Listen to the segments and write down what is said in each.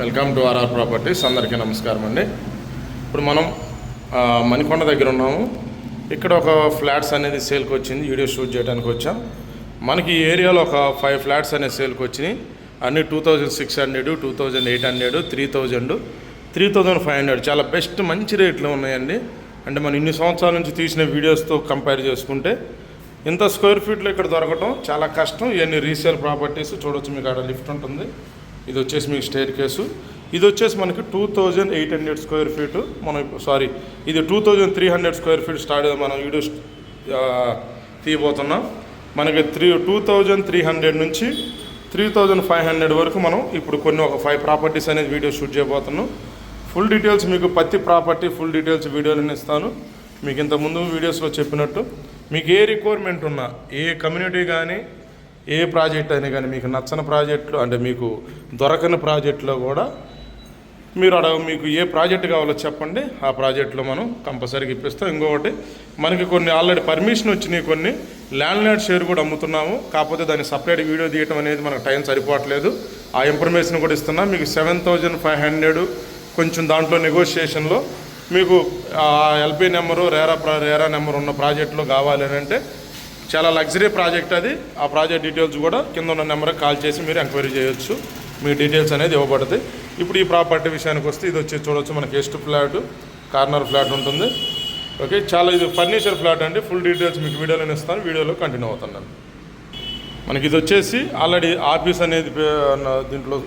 Welcome to RR properties. అందరికీ నమస్కారం అండి. ఇప్పుడు మనం మణికొండ దగ్గర ఉన్నాము. ఇక్కడ ఒక ఫ్లాట్స్ అనేది సేల్కి వచ్చింది. వీడియో షూట్ చేయడానికి వచ్చాం. మనకి ఈ ఏరియాలో ఒక 5 ఫ్లాట్స్ అనేది సేల్కి వచ్చినాయి. అన్ని 2600, 2800, 3000, 3500 చాలా బెస్ట్ మంచి రేట్లు ఉన్నాయండి. అంటే మనం ఇన్ని సంవత్సరాల నుంచి తీసిన వీడియోస్తో కంపేర్ చేసుకుంటే ఇంత స్క్వేర్ ఫీట్లో ఇక్కడ దొరకటం చాలా కష్టం. ఇవన్నీ రీసేల్ ప్రాపర్టీస్ చూడవచ్చు. మీకు అక్కడ లిఫ్ట్ ఉంటుంది. ఇది వచ్చేసి మీకు స్టేర్ కేసు. ఇది వచ్చేసి మనకి 2800 స్క్వేర్ ఫీటు. ఇది 2300 స్క్వేర్ ఫీట్ మనం వీడియో తీయబోతున్నాం. మనకి 2300 నుంచి 3500 వరకు మనం ఇప్పుడు ఒక 5 ప్రాపర్టీస్ అనేది వీడియో షూట్ చేయబోతున్నాం. ఫుల్ డీటెయిల్స్ మీకు ప్రతి ప్రాపర్టీ ఫుల్ డీటెయిల్స్ వీడియోలను ఇస్తాను. మీకు ఇంతకుముందు వీడియోస్లో చెప్పినట్టు మీకు ఏ రిక్వైర్మెంట్ ఉన్నా, ఏ కమ్యూనిటీ కానీ, ఏ ప్రాజెక్ట్ అయినా కానీ మీకు నచ్చని ప్రాజెక్టులు అంటే మీకు దొరకని ప్రాజెక్టులో కూడా మీకు ఏ ప్రాజెక్ట్ కావాలో చెప్పండి. ఆ ప్రాజెక్టులో మనం కంపల్సరీగా ఇప్పిస్తాం. ఇంకొకటి మనకి కొన్ని ఆల్రెడీ పర్మిషన్ వచ్చినాయి, కొన్ని ల్యాండ్ షేర్ కూడా అమ్ముతున్నాము. కాకపోతే దాన్ని సపరేట్ వీడియో తీయటం అనేది మనకు టైం సరిపోవట్లేదు. ఆ ఇన్ఫర్మేషన్ కూడా ఇస్తున్నాం. మీకు 7500 కొంచెం దాంట్లో నెగోషియేషన్లో మీకు ఎల్పీ నెంబరు రేరా నెంబర్ ఉన్న ప్రాజెక్టులో కావాలి అని అంటే చాలా లగ్జరీ ప్రాజెక్ట్ అది. ఆ ప్రాజెక్ట్ డీటెయిల్స్ కూడా కింద ఉన్న నెంబర్కి కాల్ చేసి మీరు ఎంక్వైరీ చేయొచ్చు. మీ డీటెయిల్స్ అనేది ఇవ్వబడుతుంది. ఇప్పుడు ఈ ప్రాపర్టీ విషయానికి వస్తే ఇది వచ్చి చూడవచ్చు. మనకి ఎస్ట్ ఫ్లాట్, కార్నర్ ఫ్లాట్ ఉంటుంది. ఓకే, చాలా ఇది ఫర్నిచర్ ఫ్లాట్ అండి. ఫుల్ డీటెయిల్స్ మీకు వీడియోలో ఇస్తాను. వీడియోలో కంటిన్యూ అవుతున్నాను. మనకి ఇది వచ్చేసి ఆల్రెడీ ఆఫీస్ అనేది దీంట్లో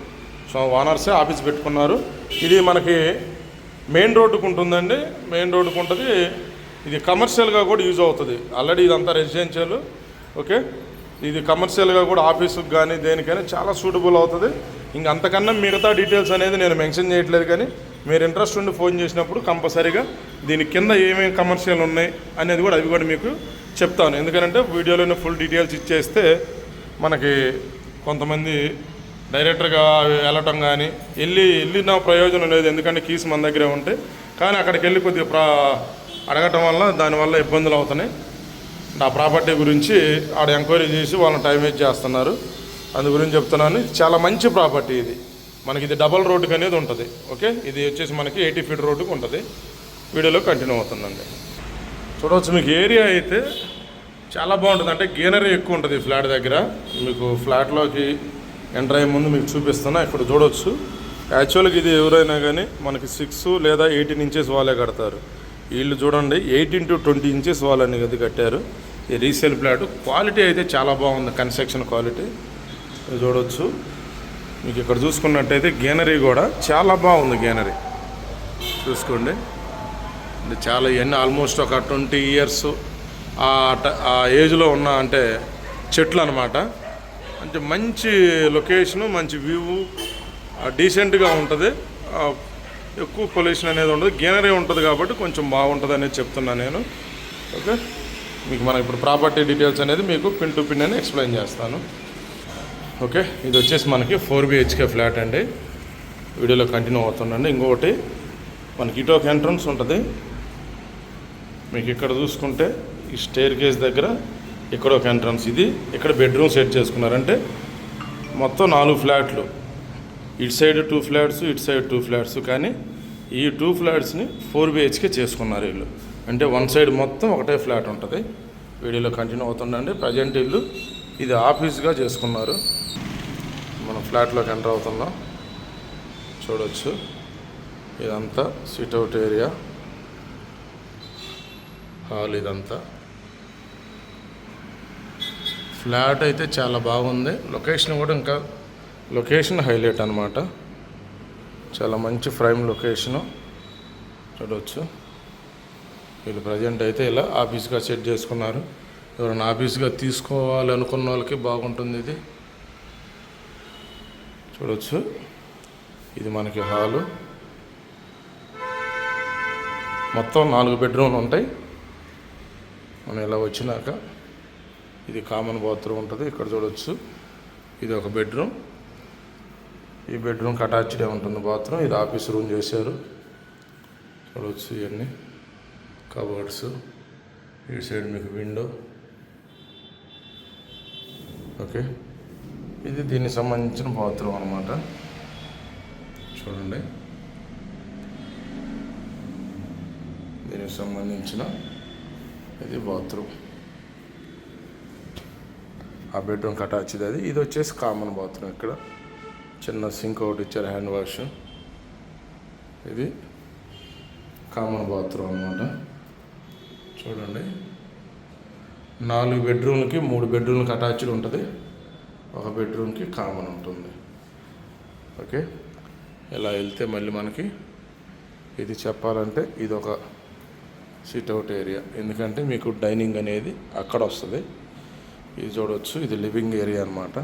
ఓనర్సే ఆఫీస్ పెట్టుకున్నారు. ఇది మనకి మెయిన్ రోడ్డుకు ఉంటుందండి. మెయిన్ రోడ్డుకు ఉంటుంది. ఇది కమర్షియల్గా కూడా యూజ్ అవుతుంది. ఆల్రెడీ ఇదంతా రెసిడెన్షియల్. ఓకే, ఇది కమర్షియల్గా కూడా ఆఫీసుకు కానీ దేనికైనా చాలా సూటబుల్ అవుతుంది. ఇంక అంతకన్నా మిగతా డీటెయిల్స్ అనేది నేను మెన్షన్ చేయట్లేదు. కానీ మీరు ఇంట్రెస్ట్ ఉండి ఫోన్ చేసినప్పుడు కంపల్సరీగా దీని కింద ఏమేమి కమర్షియల్ ఉన్నాయి అనేది కూడా అవి కూడా మీకు చెప్తాను. ఎందుకంటే వీడియోలోనే ఫుల్ డీటెయిల్స్ ఇచ్చేస్తే మనకి కొంతమంది డైరెక్టర్గా వెళ్ళటం కానీ వెళ్ళిన ప్రయోజనం లేదు. ఎందుకంటే కీస్ మన దగ్గరే ఉంటాయి. కానీ అక్కడికి వెళ్ళి కొద్దిగా అడగటం వల్ల దానివల్ల ఇబ్బందులు అవుతున్నాయి. ఆ ప్రాపర్టీ గురించి ఆడ ఎంక్వైరీ చేసి వాళ్ళని టైం వేస్ట్ చేస్తున్నారు. అందు గురించి చెప్తున్నాను. చాలా మంచి ప్రాపర్టీ ఇది. మనకి ఇది డబల్ రోడ్డుకి అనేది ఉంటుంది. ఓకే, ఇది వచ్చేసి మనకి 80 ఫీట్ రోడ్డుకు ఉంటుంది. వీడియోలో కంటిన్యూ అవుతుందండి. చూడవచ్చు. మీకు ఏరియా అయితే చాలా బాగుంటుంది. అంటే గ్రీనరీ ఎక్కువ ఉంటుంది ఈ ఫ్లాట్ దగ్గర. మీకు ఫ్లాట్లోకి ఎంటర్ అయ్యే ముందు మీకు చూపిస్తున్నా. ఇక్కడ చూడవచ్చు. యాక్చువల్గా ఇది ఎవరైనా కానీ మనకి 6 లేదా 18 ఇంచెస్ వాళ్ళే కడతారు. వీళ్ళు చూడండి 18 to 20 ఇంచెస్ వాళ్ళని అది కట్టారు. ఈ రీసేల్ ఫ్లాట్ క్వాలిటీ అయితే చాలా బాగుంది. కన్స్ట్రక్షన్ క్వాలిటీ చూడవచ్చు. మీకు ఇక్కడ చూసుకున్నట్టయితే గ్రీనరీ కూడా చాలా బాగుంది. గ్రీనరీ చూసుకోండి. అంటే చాలా ఇవన్నీ ఆల్మోస్ట్ ఒక 20 ఇయర్స్ ఆ ఏజ్లో ఉన్న అంటే చెట్లు అనమాట. అంటే మంచి లొకేషను, మంచి వ్యూ, డీసెంట్గా ఉంటుంది. ఎక్కువ పొల్యూషన్ అనేది ఉండదు. గ్రీనరీ ఉంటుంది కాబట్టి కొంచెం బాగుంటుంది అనేది చెప్తున్నాను నేను. ఓకే, మీకు మనం ఇప్పుడు ప్రాపర్టీ డీటెయిల్స్ అనేది మీకు పిన్ టు పిన్ అని ఎక్స్ప్లెయిన్ చేస్తాను. ఓకే, ఇది వచ్చేసి మనకి 4 BHK ఫ్లాట్ అండి. వీడియోలో కంటిన్యూ అవుతుందండి. ఇంకొకటి మనకి ఇటు ఒక ఎంట్రన్స్ ఉంటుంది. మీకు ఇక్కడ చూసుకుంటే ఈ స్టేర్ కేస్ దగ్గర ఇక్కడ ఒక ఎంట్రన్స్. ఇది ఇక్కడ బెడ్రూమ్ సెట్ చేసుకున్నారంటే మొత్తం 4 ఫ్లాట్లు. ఇటు సైడ్ 2 ఫ్లాట్స్, ఇటు సైడ్ 2 ఫ్లాట్స్. కానీ ఈ 2 ఫ్లాట్స్ని 4 BHK చేసుకున్నారు వీళ్ళు. అంటే వన్ సైడ్ మొత్తం ఒకటే ఫ్లాట్ ఉంటుంది. వీడియోలో కంటిన్యూ అవుతుందండి. ప్రజెంట్ ఇల్లు ఇది ఆఫీస్గా చేసుకున్నారు. మనం ఫ్లాట్లోకి ఎంటర్ అవుతున్నాం. చూడవచ్చు. ఇదంతా సిట్అవుట్ ఏరియా, హాల్. ఇదంతా ఫ్లాట్ అయితే చాలా బాగుంది. లొకేషన్ కూడా ఇంకా లొకేషన్ హైలైట్ అనమాట. చాలా మంచి ప్రైమ్ లొకేషను. చూడవచ్చు. వీళ్ళు ప్రజెంట్ అయితే ఇలా ఆఫీస్గా సెట్ చేసుకున్నారు. ఎవరైనా ఆఫీస్గా తీసుకోవాలనుకున్న వాళ్ళకి బాగుంటుంది ఇది. చూడవచ్చు. ఇది మనకి హాలు. మొత్తం 4 బెడ్రూమ్లు ఉంటాయి. మనం ఇలా వచ్చినాక ఇది కామన్ బాత్రూమ్ ఉంటుంది. ఇక్కడ చూడవచ్చు. ఇది ఒక బెడ్రూమ్. ఈ బెడ్రూమ్కి అటాచ్డే ఉంటుంది బాత్రూమ్. ఇది ఆఫీస్ రూమ్ చేశారు. చూడవచ్చు. ఇవన్నీ కబోర్డ్స్. ఈ సైడ్ మీకు విండో. ఓకే, ఇది దీనికి సంబంధించిన బాత్రూమ్ అనమాట. చూడండి, దీనికి సంబంధించిన ఇది బాత్రూమ్, ఆ బెడ్రూమ్కి అటాచ్డ్ అది. ఇది వచ్చేసి కామన్ బాత్రూమ్. ఇక్కడ చిన్న సింక్ ఒకటి ఇచ్చారు, హ్యాండ్ వాష్. ఇది కామన్ బాత్రూమ్ అన్నమాట. చూడండి, 4 బెడ్రూమ్లకి 3 బెడ్రూమ్లకి అటాచ్డ్ ఉంటుంది, ఒక బెడ్రూమ్కి కామన్ ఉంటుంది. ఓకే, ఇలా వెళ్తే మళ్ళీ మనకి ఇది చెప్పాలంటే ఇది ఒక సిట్అవుట్ ఏరియా, ఎందుకంటే మీకు డైనింగ్ అనేది అక్కడ వస్తుంది. ఇది చూడవచ్చు, ఇది లివింగ్ ఏరియా అన్నమాట.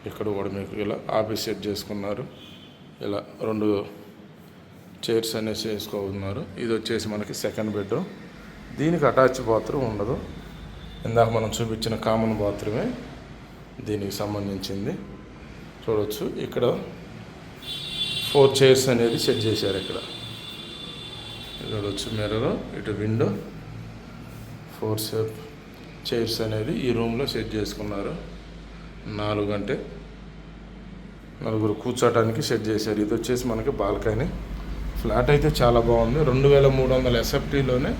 ఇక్కడ కూడా మీకు ఇలా ఆఫీస్ సెట్ చేసుకున్నారు, ఇలా 2 చైర్స్ అనేసి వేసుకోతున్నారు. ఇది వచ్చేసి మనకి సెకండ్ బెడ్రూమ్. దీనికి అటాచ్ బాత్రూమ్ ఉండదు, ఇందాక మనం చూపించిన కామన్ బాత్రూమే దీనికి సంబంధించింది. చూడవచ్చు, ఇక్కడ 4 చైర్స్ అనేది సెట్ చేశారు. ఇక్కడ చూడవచ్చు మిర్రర్, ఇటు విండో, 4 చైర్స్ అనేది ఈ రూమ్లో సెట్ చేసుకున్నారు. 4 అంటే 4 కూర్చోటానికి సెట్ చేశారు. ఇది వచ్చేసి మనకి బాల్కనీ. ఫ్లాట్ అయితే చాలా బాగుంది. 2300 ఎస్ఎఫ్టీలోనే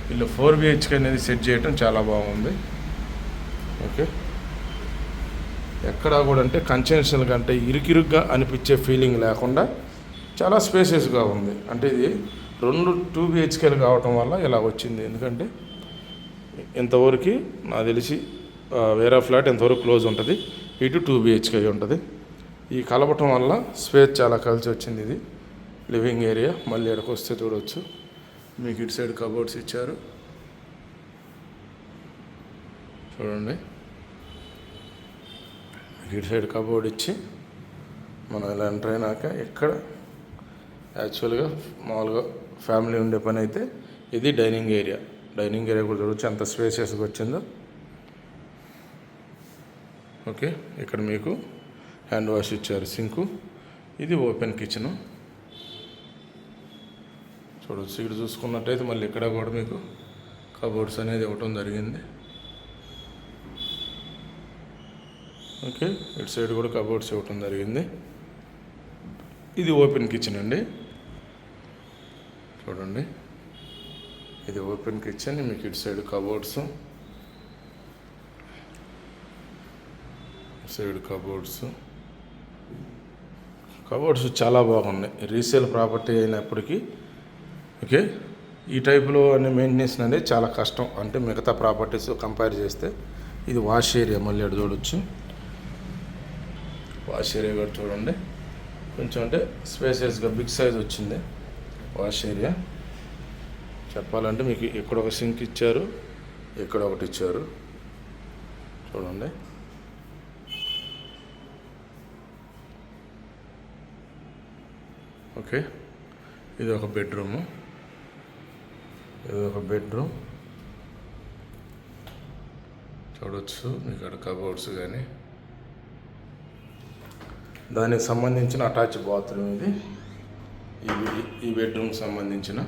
వీళ్ళు 4 BHK అనేది సెట్ చేయడం చాలా బాగుంది. ఓకే, ఎక్కడా కూడా అంటే కన్వెన్షనల్ కంటే ఇరుకిరుగ్గా అనిపించే ఫీలింగ్ లేకుండా చాలా స్పేసెస్గా ఉంది. అంటే ఇది 2 BHKలు కావటం వల్ల ఇలా వచ్చింది. ఎందుకంటే ఇంతవరకు నాకు తెలిసి వేరే ఫ్లాట్ ఎంతవరకు క్లోజ్ ఉంటుంది, ఇటు 2 BHK ఉంటుంది. ఈ కలపటం వల్ల స్పేస్ చాలా కలిసి వచ్చింది. ఇది లివింగ్ ఏరియా. మళ్ళీ ఎక్కడికి వస్తే చూడవచ్చు, మీకు ఇటు సైడ్ కబోర్డ్స్ ఇచ్చారు. చూడండి, ఇటు సైడ్ కబోర్డ్ ఇచ్చి మనం ఇలా ఎంటర్ అయినాక ఇక్కడ యాక్చువల్గా మామూలుగా ఫ్యామిలీ ఉండే పని అయితే ఇది డైనింగ్ ఏరియా. డైనింగ్ ఏరియా కూడా చూడవచ్చు ఎంత స్పేసెస్గా వచ్చిందో. ఓకే, ఇక్కడ మీకు హ్యాండ్ వాష్ ఇచ్చారు, సింకు. ఇది ఓపెన్ కిచెను. చూడవచ్చు, ఇక్కడ చూసుకున్నట్టయితే మళ్ళీ ఇక్కడ కూడా మీకు కబోర్డ్స్ అనేది ఇవ్వటం జరిగింది. ఓకే, ఇటు సైడ్ కూడా కబోర్డ్స్ ఇవ్వటం జరిగింది. ఇది ఓపెన్ కిచెన్ అండి. చూడండి, ఇది ఓపెన్ కిచెన్. మీకు ఇటు సైడ్ కబోర్డ్స్, కబోర్డ్స్ చాలా బాగున్నాయి. రీసేల్ ప్రాపర్టీ అయినప్పటికీ ఓకే, ఈ టైపులో అనే మెయింటెనెన్స్ అనేది చాలా కష్టం. అంటే మిగతా ప్రాపర్టీస్ కంపేర్ చేస్తే ఇది వాష్ ఏరియా. మళ్ళీ అటు చూడవచ్చు, వాష్ ఏరియా కూడా చూడండి, కొంచెం అంటే స్పేసెస్గా బిగ్ సైజ్ వచ్చింది వాష్ ఏరియా. చెప్పాలంటే మీకు ఇక్కడ ఒక సింక్ ఇచ్చారు, ఇక్కడ ఒకటి ఇచ్చారు. చూడండి, ఓకే, ఇది ఒక బెడ్రూము. చూడవచ్చు మీకు అక్కడ కబోర్డ్స్ కానీ, దానికి సంబంధించిన అటాచ్ బాత్రూమ్ ఇది. ఈ బెడ్రూమ్కి సంబంధించిన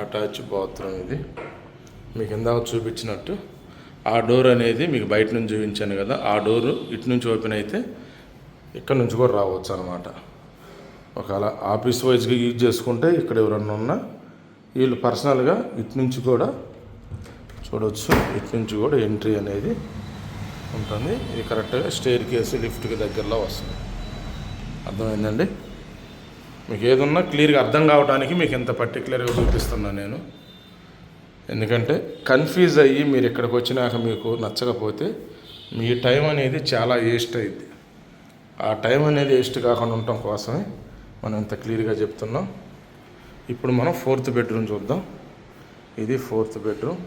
అటాచ్ బాత్రూమ్ ఇది. మీకు ఇందాక చూపించినట్టు ఆ డోర్ అనేది మీకు బయట నుంచి చూపించాను కదా, ఆ డోరు ఇటు నుంచి ఓపెన్ అయితే ఇక్కడ నుంచి కూడా రావచ్చు అనమాట. ఒకవేళ ఆఫీస్ వైజ్గా యూజ్ చేసుకుంటే ఇక్కడ ఎవరన్నా ఉన్నా వీళ్ళు పర్సనల్గా ఇటు నుంచి కూడా చూడవచ్చు, ఇటు నుంచి కూడా ఎంట్రీ అనేది ఉంటుంది. ఇది కరెక్ట్గా స్టేర్ కేసు లిఫ్ట్కి దగ్గరలో వస్తుంది. అర్థమైందండి? మీకు ఏదన్నా క్లియర్గా అర్థం కావడానికి మీకు ఇంత పర్టికులర్గా చూపిస్తున్నాను నేను. ఎందుకంటే కన్ఫ్యూజ్ అయ్యి మీరు ఇక్కడికి వచ్చినాక మీకు నచ్చకపోతే మీ టైం అనేది చాలా వేస్ట్ అయింది. ఆ టైం అనేది వేస్ట్ కాకుండా ఉండటం కోసమే మనం ఇంత క్లియర్గా చెప్తున్నాం. ఇప్పుడు మనం 4th బెడ్రూమ్ చూద్దాం. ఇది 4th బెడ్రూమ్.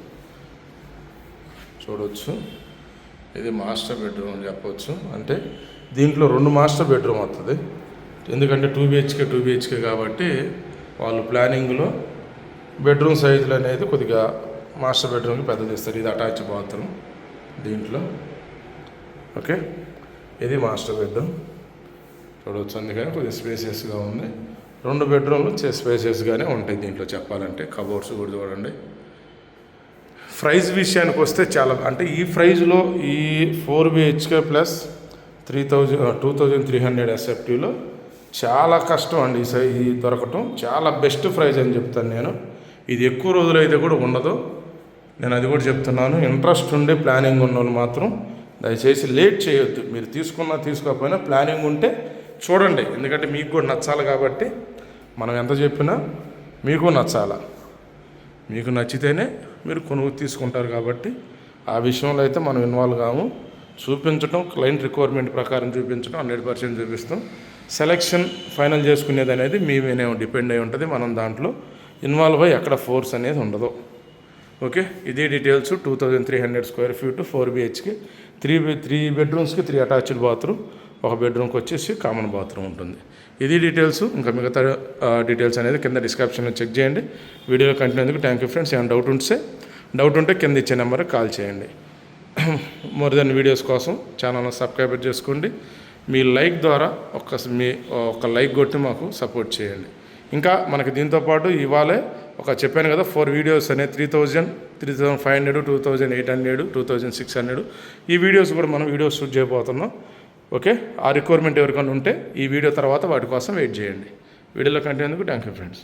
చూడవచ్చు, ఇది మాస్టర్ బెడ్రూమ్ అని చెప్పవచ్చు. అంటే దీంట్లో 2 మాస్టర్ బెడ్రూమ్ వస్తుంది. ఎందుకంటే 2 BHK కాబట్టి వాళ్ళు ప్లానింగ్లో బెడ్రూమ్ సైజులు అనేది కొద్దిగా మాస్టర్ బెడ్రూమ్కి పెద్దది ఇస్తారు. ఇది అటాచ్ బాత్రూమ్ దీంట్లో. ఓకే, ఇది మాస్టర్ బెడ్రూమ్. చూడవచ్చు, అందుకని కొద్దిగా స్పేసియస్గా ఉంది. 2 బెడ్రూమ్లు స్పేసియస్గానే ఉంటాయి దీంట్లో చెప్పాలంటే. కబోర్డ్స్ కూడా చూడండి. ప్రైజ్ విషయానికి వస్తే చాలా అంటే ఈ ప్రైజ్లో ఈ 4 BHK ప్లస్ 2300 SFTలో చాలా కష్టం అండి ఈ దొరకటం. చాలా బెస్ట్ ప్రైజ్ అని చెప్తాను నేను. ఇది ఎక్కువ రోజులైతే కూడా ఉండదు, నేను అది కూడా చెప్తున్నాను. ఇంట్రెస్ట్ ఉండి ప్లానింగ్ ఉన్న వాళ్ళు మాత్రం దయచేసి లేట్ చేయొద్దు. మీరు తీసుకున్నా తీసుకోకపోయినా ప్లానింగ్ ఉంటే చూడండి, ఎందుకంటే మీకు కూడా నచ్చాలి కాబట్టి. మనం ఎంత చెప్పినా మీకు నచ్చాలా, మీకు నచ్చితేనే మీరు కొనుగోలు తీసుకుంటారు కాబట్టి ఆ విషయంలో అయితే మనం ఇన్వాల్వ్ కాము. చూపించడం, క్లయింట్ రిక్వైర్మెంట్ ప్రకారం చూపించడం 100% చూపిస్తాం. సెలెక్షన్ ఫైనల్ చేసుకునేది అనేది మీ మీద డిపెండ్ అయి ఉంటుంది. మనం దాంట్లో ఇన్వాల్వ్ అయ్యి ఎక్కడ ఫోర్స్ అనేది ఉండదు. ఓకే, ఇది details. 2300 square feet 4 BHK, 3 బెడ్రూమ్స్కి 3 attached bathroom, ఒక బెడ్రూమ్కి వచ్చేసి కామన్ బాత్రూమ్ ఉంటుంది. ఇది డీటెయిల్స్. ఇంకా మిగతా డీటెయిల్స్ అనేది కింద డిస్క్రిప్షన్లో చెక్ చేయండి. వీడియోలో కంటిన్యూ ఎందుకు థ్యాంక్ యూ ఫ్రెండ్స్. ఏమైనా డౌట్ ఉంటే కింద ఇచ్చే నెంబర్కి కాల్ చేయండి. మోర్ దెన్ వీడియోస్ కోసం ఛానల్ని సబ్స్క్రైబ్ చేసుకోండి. మీ లైక్ ద్వారా ఒక లైక్ కొట్టి మాకు సపోర్ట్ చేయండి. ఇంకా మనకి దీంతోపాటు ఇవాళే చెప్పాను కదా 4 వీడియోస్ అనేవి 3000, 3500, 2800, 2600 ఈ వీడియోస్ కూడా మనం వీడియోస్ షూట్ చేయబోతున్నాం. ఓకే, ఆ రిక్వైర్మెంట్ ఎవరికైనా ఉంటే ఈ వీడియో తర్వాత వాటి కోసం వెయిట్ చేయండి. వీడియోలో కంటిన్యూ ఎందుకు థ్యాంక్ యూ ఫ్రెండ్స్.